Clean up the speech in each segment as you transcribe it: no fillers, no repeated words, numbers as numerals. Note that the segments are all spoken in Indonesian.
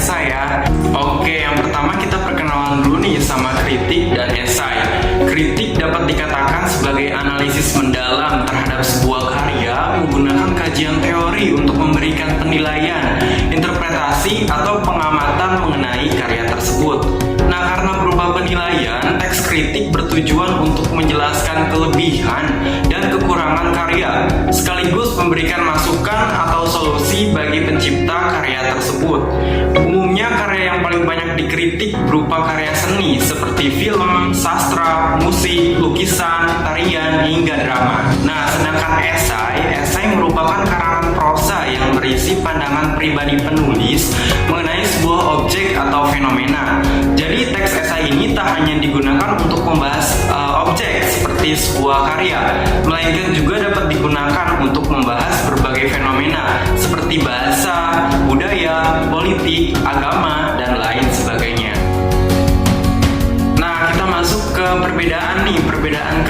esai ya. Oke, yang pertama kita perkenalan dulu nih sama kritik dan esai. Kritik dapat dikatakan sebagai analisis mendalam terhadap sebuah karya menggunakan kajian teori untuk memberikan penilaian, interpretasi, atau pengamatan mengenai karya tersebut. Nah, karena berupa penilaian, teks kritik bertujuan untuk menjelaskan kelebihan dan kekurangan karya, sekaligus memberikan masukan atau solusi bagi pencipta karya tersebut. Umumnya karya yang paling banyak dikritik berupa karya seni seperti film, sastra, musik, lukisan, tarian, hingga drama. Nah, sedangkan esai merupakan karangan prosa yang berisi pandangan pribadi penulis mengenai sebuah objek atau fenomena. Jadi teks esai ini tak hanya digunakan untuk membahas objek seperti sebuah karya, melainkan juga dapat digunakan untuk membahas berbagai fenomena seperti bahasa, budaya, politik, agama, dan lain sebagainya. Nah, kita masuk ke perbedaan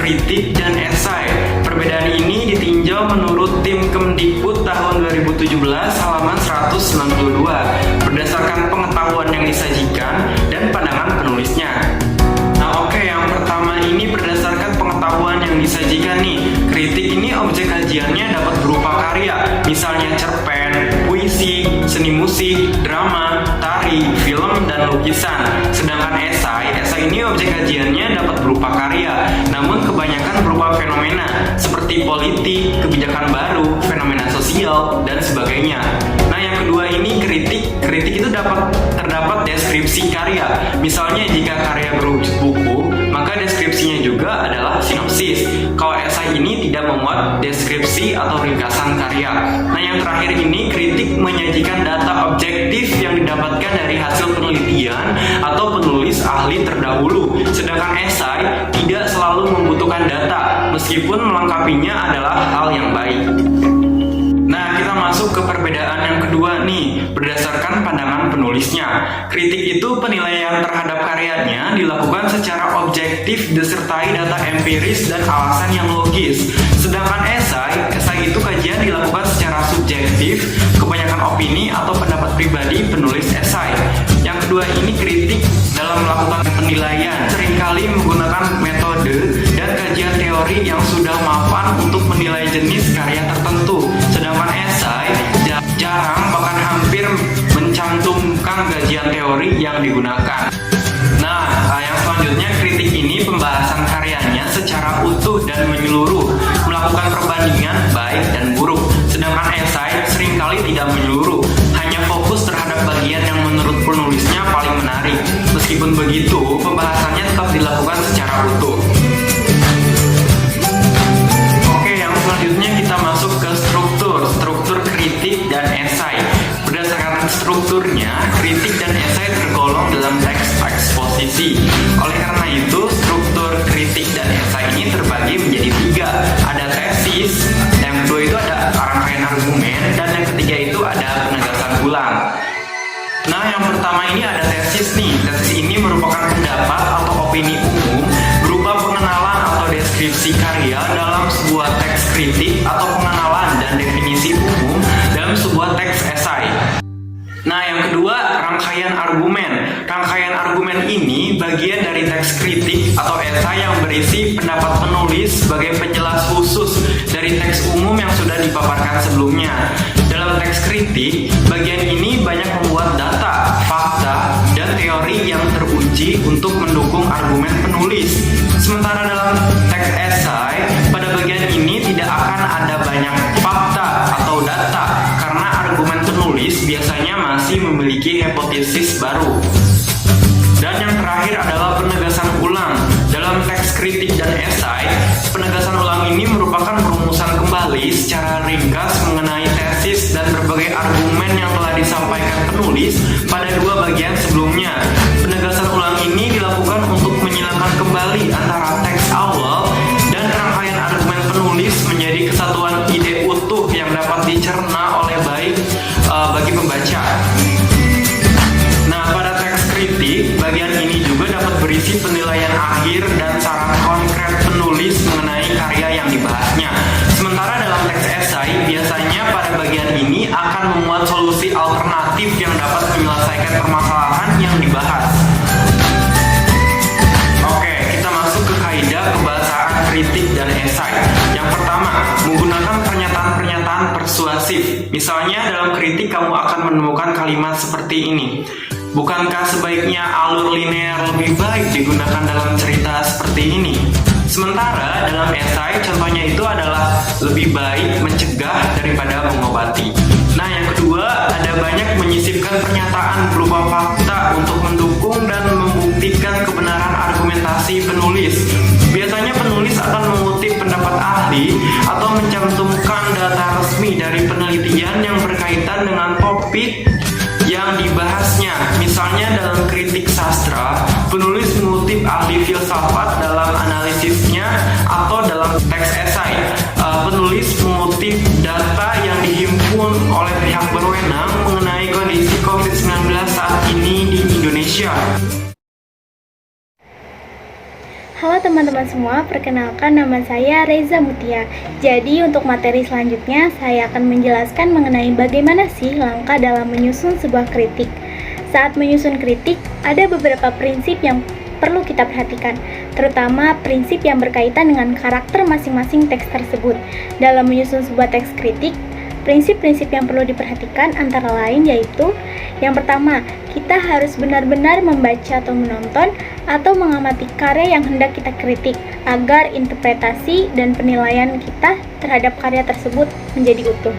kritik dan esai. Perbedaan ini ditinjau menurut tim Kemdikbud tahun 2017 halaman 192 berdasarkan pengetahuan yang disajikan dan pandangan penulisnya. Nah, oke, yang pertama ini berdasarkan pengetahuan yang disajikan nih. Kritik ini objek kajiannya dapat berupa karya, misalnya cerpen, puisi, seni musik, drama, tari, film, dan lukisan. Sedangkan esai ini objek kajiannya dapat berupa karya, namun kebanyakan berupa fenomena seperti politik, kebijakan baru, fenomena sosial, dan sebagainya. Nah, yang kedua ini kritik itu terdapat deskripsi karya. Misalnya jika karya berwujud buku, maka deskripsinya juga adalah sinopsis. Kalau esai ini tidak memuat deskripsi atau ringkasan karya. Nah, yang terakhir ini kritik menyajikan data objektif yang didapatkan dari hasil penelitian atau penulis ahli terdahulu. Sedangkan esai tidak selalu membutuhkan data, meskipun melengkapinya adalah hal yang baik. Nah, kita masuk ke perbedaan yang kedua nih, berdasarkan pandangan penulisnya. Kritik itu penilaian terhadap karyanya dilakukan secara objektif disertai data empiris dan alasan yang logis. Sedangkan esai itu kajian dilakukan secara subjektif, kebanyakan opini atau pendapat pribadi penulis esai. Yang kedua ini kritik dalam melakukan penilaian seringkali menggunakan metode dan kajian teori yang sudah mapan untuk menilai jenis karya tertentu. Sedangkan esai jarang bahkan hampir mencantumkan kajian teori yang digunakan. Nah, yang selanjutnya kritik ini pembahasan karyanya secara utuh dan menyeluruh, melakukan perbandingan baik dan buruk. Sedangkan esai seringkali tidak menyeluruh, hanya fokus terhadap bagian yang menurut penulisnya paling menarik. Meskipun begitu, pembahasannya tetap dilakukan secara utuh. Oke, yang selanjutnya kita masuk ke struktur kritik dan esai. Berdasarkan strukturnya, kritik dan esai tergolong dalam teks eksposisi. Oleh karena itu, struktur kritik dan esai ini terbagi menjadi 3. Ada tesis, yang kedua itu ada rangkaian argumen, dan yang ketiga itu ada penegasan ulang. Nah, yang pertama ini ada tesis nih. Tesis ini merupakan pendapat atau opini umum berupa pengenalan atau deskripsi karya dalam sebuah teks kritik atau pengenalan dan definisi umum dalam sebuah teks esai. Nah, yang kedua, rangkaian argumen. Rangkaian argumen ini bagian dari teks kritik atau esai yang berisi pendapat penulis sebagai penjelas khusus dari teks umum yang sudah dipaparkan sebelumnya. Dalam teks kritik, bagian ini banyak membuat data, fakta, dan teori yang teruji untuk mendukung argumen penulis. Sementara dalam teks esai, pada bagian ini tidak akan ada banyak fakta atau data karena argumen penulis biasanya masih memiliki hipotesis baru. Dan yang terakhir adalah penegasan ulang. Dalam teks kritik dan esai, penegasan ulang ini merupakan perumusan kembali secara ringkas mengenai tesis dan berbagai argumen yang telah disampaikan penulis pada 2 bagian sebelumnya. Penegasan ulang ini dilakukan untuk menyilangkan kembali antara teks awal dan rangkaian argumen penulis menjadi kesatuan ide utuh yang dapat dicerna oleh baik bagi pembaca. Nah, pada teks kritik, bagian ini juga dapat berisi penilaian akhir dan saran konkret penulis mengenai karya yang dibahasnya. Sementara dalam teks esai, biasanya pada bagian ini akan memuat solusi alternatif alternatif yang dapat menyelesaikan permasalahan yang dibahas. Oke, kita masuk ke kaidah kebahasaan kritik dan esai. Yang pertama, menggunakan pernyataan-pernyataan persuasif. Misalnya dalam kritik kamu akan menemukan kalimat seperti ini. Bukankah sebaiknya alur linear lebih baik digunakan dalam cerita seperti ini? Sementara dalam esai contohnya itu adalah lebih baik mencegah daripada mengobati. Nah, yang kedua, ada banyak menyisipkan pernyataan berupa fakta untuk mendukung dan membuktikan kebenaran argumentasi penulis. Biasanya penulis akan mengutip pendapat ahli atau mencantumkan data resmi dari penelitian yang berkaitan dengan topik yang dibahasnya. Misalnya dalam kritik sastra, penulis mengutip ahli filsafat dalam analisisnya, atau dalam teks esai, penulis mengutip data yang dihimpun oleh pihak berwenang mengenai kondisi COVID-19 saat ini di Indonesia. Halo teman-teman semua, perkenalkan nama saya Reza Mutia. Jadi untuk materi selanjutnya saya akan menjelaskan mengenai bagaimana sih langkah dalam menyusun sebuah kritik. Saat menyusun kritik, ada beberapa prinsip yang perlu kita perhatikan, terutama prinsip yang berkaitan dengan karakter masing-masing teks tersebut. Dalam menyusun sebuah teks kritik, prinsip-prinsip yang perlu diperhatikan antara lain yaitu: yang pertama, kita harus benar-benar membaca atau menonton atau mengamati karya yang hendak kita kritik agar interpretasi dan penilaian kita terhadap karya tersebut menjadi utuh.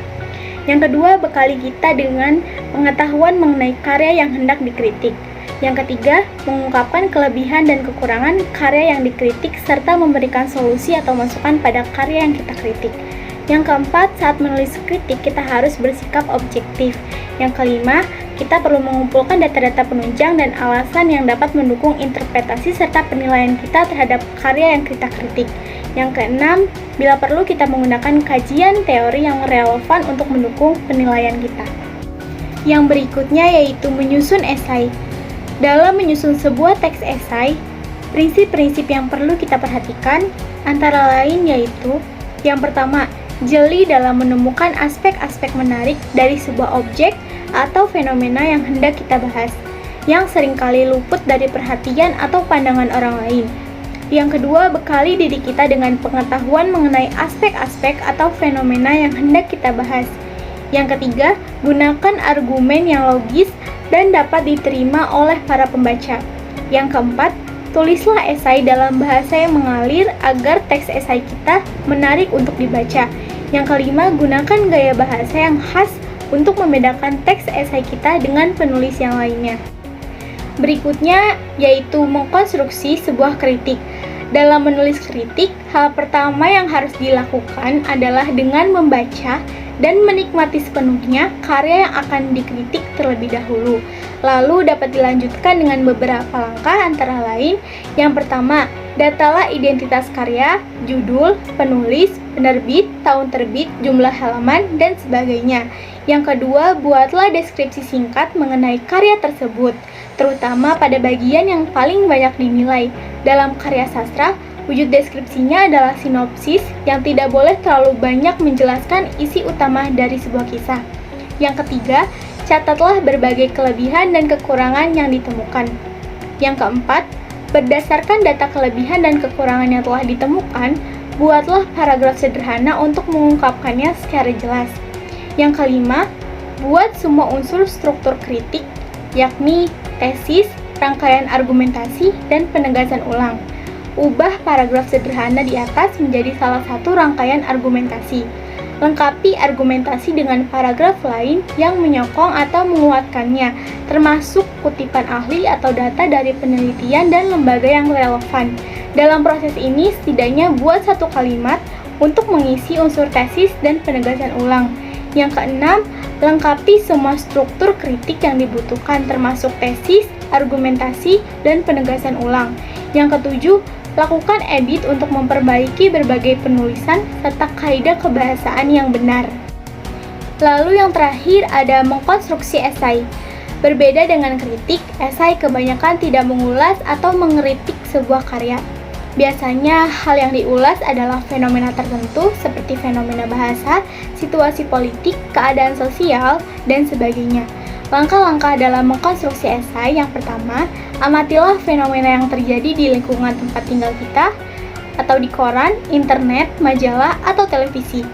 Yang kedua, bekali kita dengan pengetahuan mengenai karya yang hendak dikritik. Yang ketiga, mengungkapkan kelebihan dan kekurangan karya yang dikritik serta memberikan solusi atau masukan pada karya yang kita kritik. Yang keempat, saat menulis kritik kita harus bersikap objektif. Yang kelima, kita perlu mengumpulkan data-data penunjang dan alasan yang dapat mendukung interpretasi serta penilaian kita terhadap karya yang kita kritik. Yang keenam, bila perlu kita menggunakan kajian teori yang relevan untuk mendukung penilaian kita. Yang berikutnya yaitu menyusun esai. Dalam menyusun sebuah teks esai, prinsip-prinsip yang perlu kita perhatikan antara lain yaitu: yang pertama, jeli dalam menemukan aspek-aspek menarik dari sebuah objek atau fenomena yang hendak kita bahas, yang seringkali luput dari perhatian atau pandangan orang lain. Yang kedua, bekali diri kita dengan pengetahuan mengenai aspek-aspek atau fenomena yang hendak kita bahas. Yang ketiga, gunakan argumen yang logis dan dapat diterima oleh para pembaca. Yang keempat, tulislah esai dalam bahasa yang mengalir agar teks esai kita menarik untuk dibaca. Yang kelima, gunakan gaya bahasa yang khas untuk membedakan teks esai kita dengan penulis yang lainnya. Berikutnya yaitu mengkonstruksi sebuah kritik. Dalam menulis kritik, hal pertama yang harus dilakukan adalah dengan membaca dan menikmati sepenuhnya karya yang akan dikritik terlebih dahulu. Lalu dapat dilanjutkan dengan beberapa langkah antara lain. Yang pertama, datalah identitas karya, judul, penulis, penerbit, tahun terbit, jumlah halaman, dan sebagainya. Yang kedua, buatlah deskripsi singkat mengenai karya tersebut, terutama pada bagian yang paling banyak dinilai. Dalam karya sastra, wujud deskripsinya adalah sinopsis yang tidak boleh terlalu banyak menjelaskan isi utama dari sebuah kisah. Yang ketiga, catatlah berbagai kelebihan dan kekurangan yang ditemukan. Yang keempat, berdasarkan data kelebihan dan kekurangan yang telah ditemukan, buatlah paragraf sederhana untuk mengungkapkannya secara jelas. Yang kelima, buat semua unsur struktur kritik, yakni tesis, rangkaian argumentasi, dan penegasan ulang. Ubah paragraf sederhana di atas menjadi salah satu rangkaian argumentasi. Lengkapi argumentasi dengan paragraf lain yang menyokong atau menguatkannya, termasuk kutipan ahli atau data dari penelitian dan lembaga yang relevan. Dalam proses ini, setidaknya buat satu kalimat untuk mengisi unsur tesis dan penegasan ulang. Yang keenam, lengkapi semua struktur kritik yang dibutuhkan, termasuk tesis, argumentasi, dan penegasan ulang. Yang ketujuh, lakukan edit untuk memperbaiki berbagai penulisan serta kaidah kebahasaan yang benar. Lalu yang terakhir ada mengkonstruksi esai. Berbeda dengan kritik, esai kebanyakan tidak mengulas atau mengkritik sebuah karya. Biasanya hal yang diulas adalah fenomena tertentu seperti fenomena bahasa, situasi politik, keadaan sosial, dan sebagainya. Langkah-langkah dalam mengkonstruksi esai yang pertama, amatilah fenomena yang terjadi di lingkungan tempat tinggal kita, atau di koran, internet, majalah, atau televisi,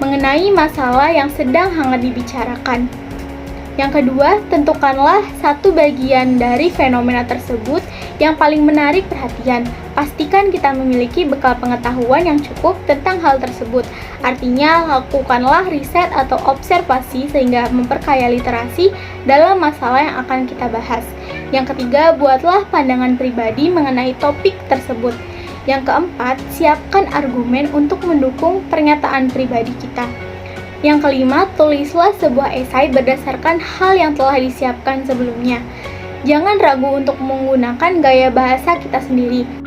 mengenai masalah yang sedang hangat dibicarakan. Yang kedua, tentukanlah satu bagian dari fenomena tersebut yang paling menarik perhatian. Pastikan kita memiliki bekal pengetahuan yang cukup tentang hal tersebut. Artinya, lakukanlah riset atau observasi sehingga memperkaya literasi dalam masalah yang akan kita bahas. Yang ketiga, buatlah pandangan pribadi mengenai topik tersebut. Yang keempat, siapkan argumen untuk mendukung pernyataan pribadi kita. Yang kelima, tulislah sebuah esai berdasarkan hal yang telah disiapkan sebelumnya. Jangan ragu untuk menggunakan gaya bahasa kita sendiri.